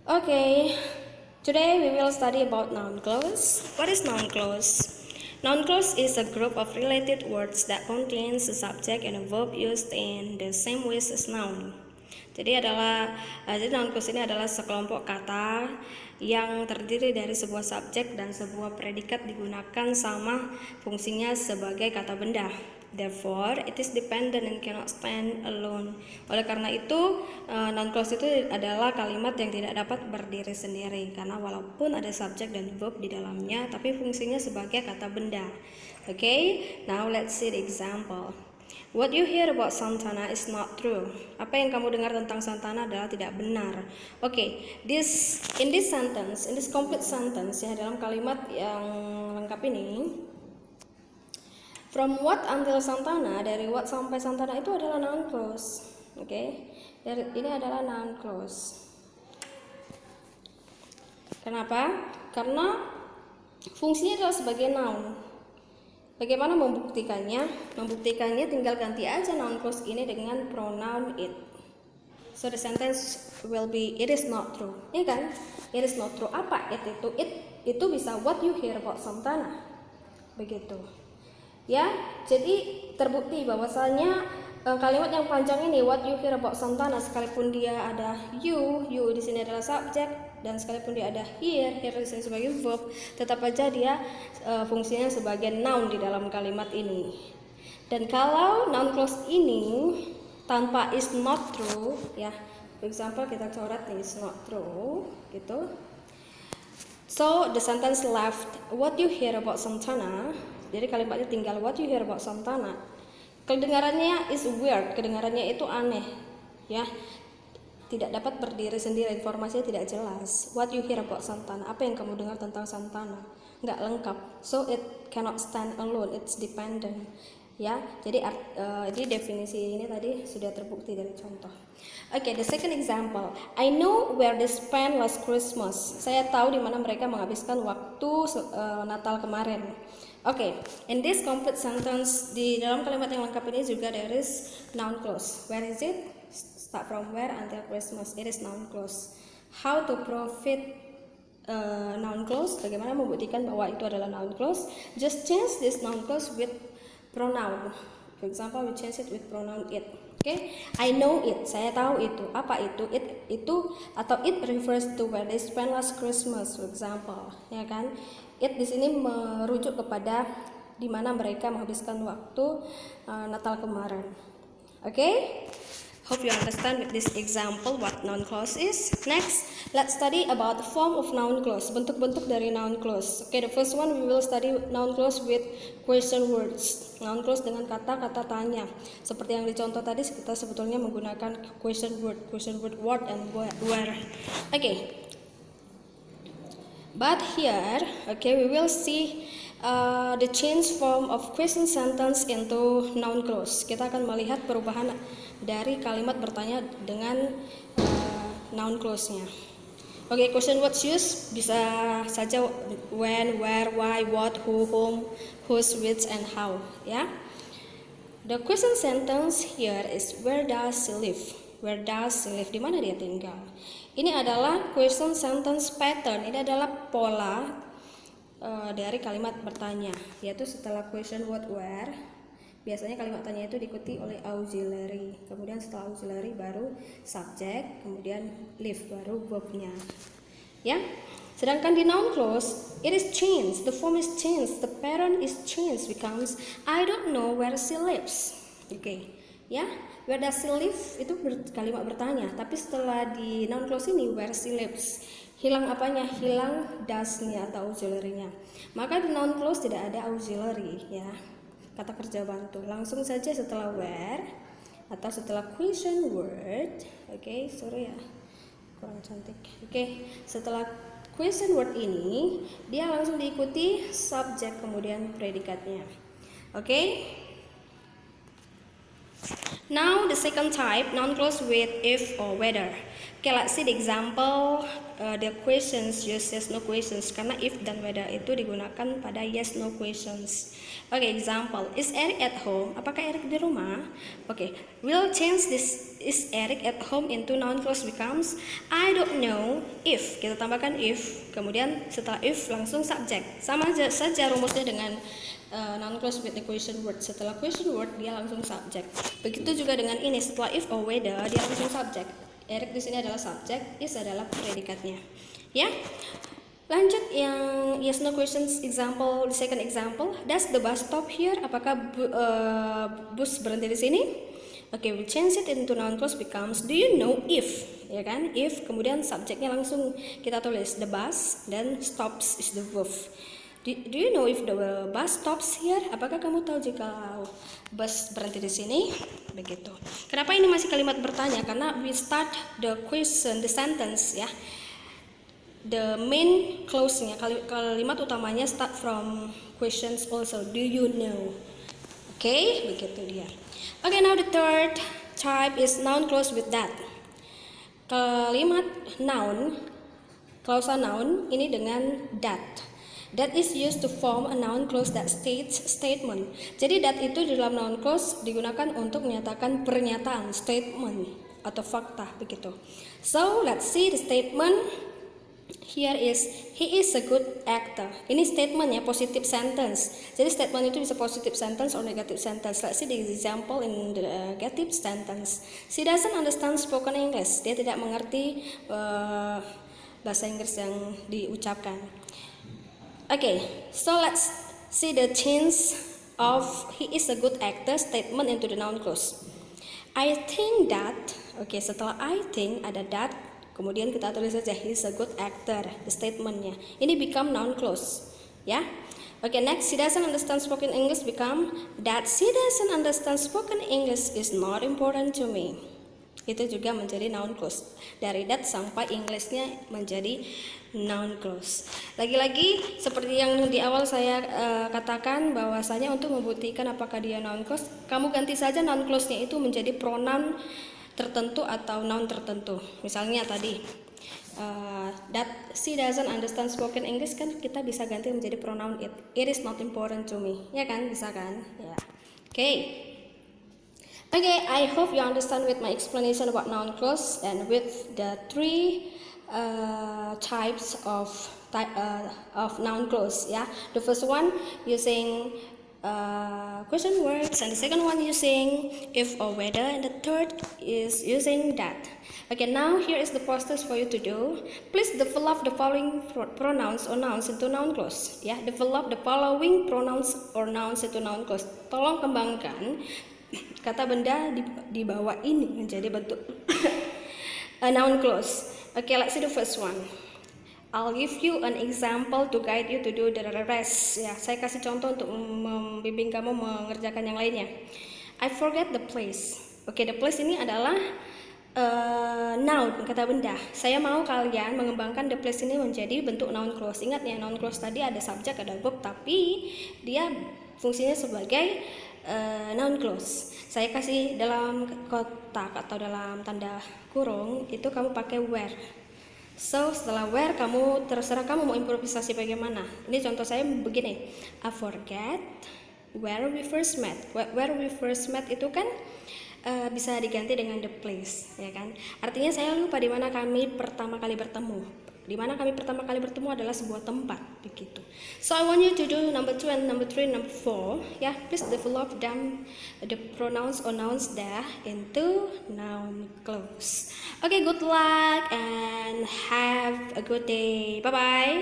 Okay, today we will study about noun clause. What is noun clause? Noun clause is a group of related words that contains a subject and a verb used in the same ways as noun. Jadi noun clause ini adalah sekelompok kata yang terdiri dari sebuah subjek dan sebuah predikat digunakan sama fungsinya sebagai kata benda. Therefore, it is dependent and cannot stand alone. Oleh karena itu, noun clause itu adalah kalimat yang tidak dapat berdiri sendiri karena walaupun ada subjek dan verb di dalamnya, tapi fungsinya sebagai kata benda. Okay, now let's see the example. What you hear about Santana is not true. Apa yang kamu dengar tentang Santana adalah tidak benar. Okay, in this complete sentence ya, dalam kalimat yang lengkap ini, from what until Santana, dari what sampai Santana itu adalah noun clause. Okay, ini adalah noun clause. Kenapa? Karena fungsinya adalah sebagai noun. Bagaimana membuktikannya? Membuktikannya tinggal ganti aja noun clause ini dengan pronoun it. So the sentence will be it is not true. Iya kan? It is not true. Apa it itu? It itu bisa what you hear about Santana. Begitu. Ya, jadi terbukti bahwasanya kalimat yang panjang ini what you hear about Santana, sekalipun dia ada you di sini adalah subjek, dan sekalipun dia ada here di sini sebagai verb, tetap aja dia fungsinya sebagai noun di dalam kalimat ini. Dan kalau noun clause ini tanpa is not true, ya, for example kita coret nih is not true, gitu. So the sentence left what you hear about Santana. Jadi kalimatnya tinggal what you hear about Santana. Kedengarannya is weird, kedengarannya itu aneh, ya. Tidak dapat berdiri sendiri, informasinya tidak jelas. What you hear about Santana, apa yang kamu dengar tentang Santana? Nggak lengkap. So it cannot stand alone, it's dependent. Ya, jadi definisi ini tadi sudah terbukti dari contoh. Okay, the second example. I know where they spent last Christmas. Saya tahu di mana mereka menghabiskan waktu Natal kemarin. Okay, in this complete sentence, di dalam kalimat yang lengkap ini juga there is noun clause. Where is it? Start from where until Christmas. It is noun clause. How to prove it noun clause? Bagaimana membuktikan bahwa itu adalah noun clause? Just change this noun clause with pronoun. For example, we change it with pronoun it. Okay, I know it. Saya tahu itu. Apa itu? It itu atau it refers to where they spent last Christmas. For example, ya kan? It di sini merujuk kepada di mana mereka menghabiskan waktu Natal kemarin. Okay? Hope you understand with this example what noun clause is. Next, let's study about the form of noun clause. Bentuk-bentuk dari noun clause. Okay, the first one we will study noun clause with question words. Noun clause dengan kata-kata tanya. Seperti yang dicontoh tadi, kita sebetulnya menggunakan question word what and where. Okay. But here, okay, we will see the change form of question sentence into noun clause. Kita akan melihat perubahan dari kalimat bertanya dengan noun clause-nya. Okay, question words used bisa saja when, where, why, what, who, whom, whose, which, and how. Ya. The question sentence here is where does she live? Where does she live? Di mana dia tinggal? Ini adalah question sentence pattern. Ini adalah pola dari kalimat bertanya, yaitu setelah question word where, biasanya kalimat tanya itu diikuti oleh auxiliary. Kemudian setelah auxiliary baru subject, kemudian live baru verbnya. Ya. Sedangkan di noun clause, it is changed. The form is changed. The pattern is changed. Becomes I don't know where she lives. Okay. Ya, where does she live itu kalimat bertanya, tapi setelah di noun clause ini where she lives, hilang apanya? Hilang does-nya atau auxiliary-nya. Maka di noun clause tidak ada auxiliary, ya, kata kerja bantu. Langsung saja setelah where atau setelah question word. Okay, sorry ya, kurang cantik. Okay, setelah question word ini dia langsung diikuti subjek kemudian predikatnya. Okay. Now the second type, noun clause with if or whether. Okay, let's see the example. The questions use yes no questions karena if dan whether itu digunakan pada yes no questions. Okay, example. Is Eric at home? Apakah Eric di rumah? Okay, we'll change this is Eric at home into noun clause becomes I don't know if. Kita tambahkan if, kemudian setelah if langsung subject. Sama saja rumusnya dengan noun clause with the question word. Setelah question word dia langsung subject. Begitu juga dengan ini, setelah if or whether dia langsung subject. Eric di sini adalah subject, is adalah predikatnya. Ya. Lanjut yang yes no questions example, the second example. Does the bus stop here? Apakah bus berhenti di sini? Okay, we change it into noun clause becomes do you know if, ya kan? If, kemudian subjeknya langsung kita tulis the bus, dan stops is the verb. Do you know if the bus stops here? Apakah kamu tahu jika bus berhenti di sini? Begitu. Kenapa ini masih kalimat bertanya? Karena we start the question, the sentence, ya. The main clause-nya, kalimat utamanya start from questions also. Do you know? Okay, begitu dia. Okay, now the third type is noun clause with that. Kalimat noun, klausa noun ini dengan that. That is used to form a noun clause that states statement. Jadi that itu di dalam noun clause digunakan untuk menyatakan pernyataan, statement atau fakta begitu. So let's see the statement. Here is he is a good actor. Ini statement ya, positive sentence. Jadi statement itu bisa positive sentence or negative sentence. Let's see the example in the negative sentence. She doesn't understand spoken English. Dia tidak mengerti bahasa Inggris yang diucapkan. Okay, so let's see the change of he is a good actor statement into the noun clause. I think that, okay, setelah I think ada that, kemudian kita tulis saja he is a good actor, the statementnya. Ini become noun clause, ya. Okay, next, she doesn't understand spoken English become that she doesn't understand spoken English is not important to me. Itu juga menjadi noun clause. Dari that sampai Englishnya menjadi noun clause. Lagi-lagi seperti yang di awal saya katakan bahwasanya untuk membuktikan apakah dia noun clause, kamu ganti saja noun clause-nya itu menjadi pronoun tertentu atau noun tertentu. Misalnya tadi that she doesn't understand spoken English, kan kita bisa ganti menjadi pronoun it. It is not important to me. Ya kan? Bisa kan? Ya. Okay, I hope you understand with my explanation about noun clause and with the three types of noun clause. Yeah, the first one using question words, and the second one using if or whether, and the third is using that. Okay, now here is the process for you to do. Please develop the following pronouns or nouns into noun clause. Yeah, develop the following pronouns or nouns into noun clause. Tolong kembangkan kata benda di bawah ini menjadi bentuk a noun clause. Okay, let's see the first one. I'll give you an example to guide you to do the rest. Ya, saya kasih contoh untuk membimbing kamu mengerjakan yang lainnya. I forget the place. Okay, the place ini adalah noun, kata benda. Saya mau kalian mengembangkan the place ini menjadi bentuk noun clause. Ingat ya, noun clause tadi ada subjek, ada verb, tapi dia fungsinya sebagai noun clause. Saya kasih dalam kotak atau dalam tanda kurung, itu kamu pakai where. So setelah where, kamu terserah kamu mau improvisasi bagaimana. Ini contoh saya begini. I forget where we first met. Where we first met itu kan bisa diganti dengan the place, ya kan? Artinya saya lupa di mana kami pertama kali bertemu. Di mana kami pertama kali bertemu adalah sebuah tempat, begitu. So I want you to do number 2 and number 3, number 4. Yeah, please develop them the pronouns or nouns there into noun clause. Okay, good luck and have a good day. Bye bye.